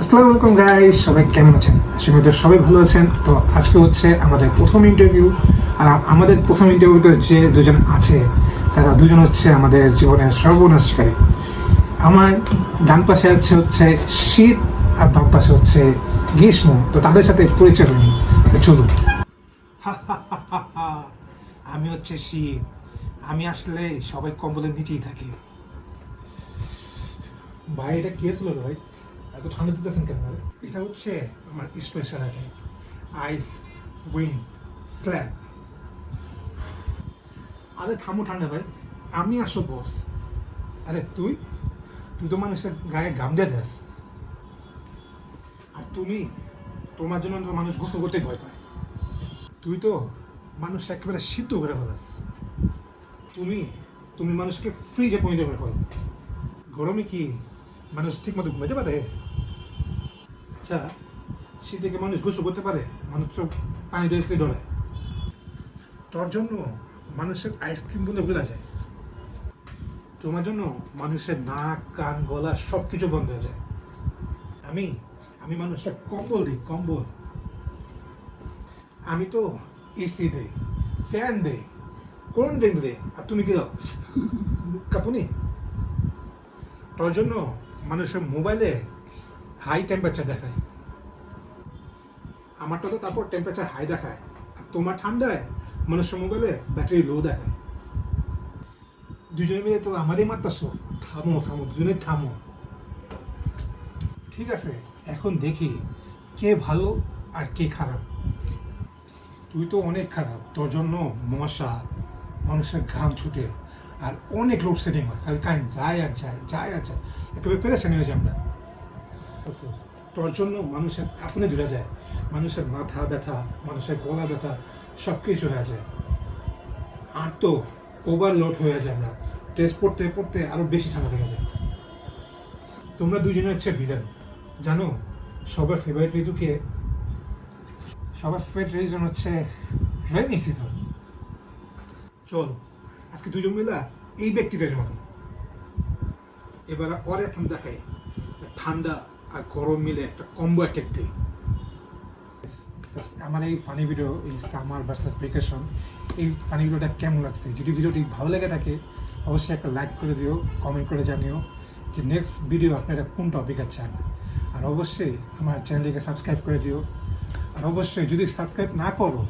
আসসালামু আলাইকুম গাইস, সবাই কেমন আছেন? আশা করি সবাই ভালো আছেন। তো আজকে হচ্ছে আমাদের প্রথম ইন্টারভিউ। আর আমাদের প্রথম ইন্টারভিউতে যে দুজন আছে তারা দুজন হচ্ছে আমাদের জীবনের সর্বনাশকারী। আমার ডান পাশে হচ্ছে শীত আর বাম পাশে হচ্ছে গ্রীষ্ম। তো তাদের সাথে পরিচয় হয়নি, তো চলুন। আমি হচ্ছে শীত। আমি আসলে সবাই কম্বলের নিচেই থাকি। ভাই এটা কি ছিল ভাই? এত ঠান্ডা দিতেছেন কেন ভাই? এটা হচ্ছে আমার স্পেশাল অ্যাটাক, আইস উইন্ড স্ল্যাব। আরে থামো ঠান্ডা ভাই, আমি আসো বস। আরে তুই তুই তো মানুষের গায়ে গামজা দেস, আর তোমার জন্য তো মানুষ গোসল করতে ভয় পায়। তুই তো মানুষ একেবারে সিদ্ধ করে ফেলাস। তুমি তুমি মানুষকে ফ্রিজে পরিণত করে ফেলো। গরমে কি মানুষ ঠিক মতো ঘুমাতে পারে? আচ্ছা, শীতে কি মানুষ গোসল করতে পারে? মানুষ তো পানি ডেলে ডরে। তোর জন্য মানুষের আইসক্রিম বলে ভুলা যায়। তোমার জন্য মানুষের নাক কান গলা সব কিছু বন্ধ হয়ে যায়। আমি আমি মানুষটা কম্বল দিই, কম্বল। আমি তো এসি দেই, ফ্যান দেই, কোল্ড ড্রিঙ্ক দেই, আর তুমি কি দাও? কাপুনি। তোর জন্য মানুষের মোবাইলে হাই টেম্পারেচার দেখায়, আমারটা তো তারপর টেম্পারেচার হাই দেখায়। আর তোমার ঠান্ডায় মানুষের মোবাইলে ব্যাটারি লো দেখায়। দুজনে মিলে তো আমারই মারতাছো। থামো থামো, দুজনে থামো। ঠিক আছে, এখন দেখি কে ভালো আর কে খারাপ। তুই তো অনেক খারাপ। তোর জন্য মশা, মানুষের ঘাম ছুটে, আর অনেক লোডশেডিং হয়। খালি কারেন্ট যায় আর যায়, যায় আর যায়, একেবারে পেরেশানি হয়ে যায় আমরা। তোর জন্য মানুষের কাঁপুনি ধরে যায়, মানুষের মাথা ব্যথা, মানুষের গলা ব্যথা, সব কিছু হয়ে যায়। আর তো ওভারলোড হয়ে যায়, আমরা টেস্ট পড়তে পড়তে আরো বেশি ঠান্ডা লেগে যায়। তোমরা দুজনে হচ্ছে ভিলেন। জানো সবার ফেভারিট ঋতু কে? সবার ফেভারিট রিজন হচ্ছে রেইনি সিজন। চল আজকে দুজন মিলা এই ব্যক্তিটার মতো এবার ওর এখন দেখাই ঠান্ডা আর গরম মিলে একটা কম্বো অ্যাটাক দিই। আমার এই ফানি ভিডিও, এই সামার ভার্সেস ভ্যাকেশন, এই ফানি ভিডিওটা কেমন লাগছে? যদি ভিডিওটি ভালো লেগে থাকে অবশ্যই একটা লাইক করে দিও, কমেন্ট করে জানিও যে নেক্সট ভিডিও আপনারা কোন টপিকে চান। আর অবশ্যই আমার চ্যানেলটিকে সাবস্ক্রাইব করে দিও। আর অবশ্যই যদি সাবস্ক্রাইব না করো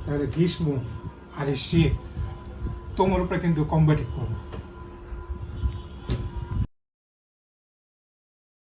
তাহলে গ্রীষ্ম আর এই শীত তোমার উপরে কিন্তু কম্বাটিভ করবো।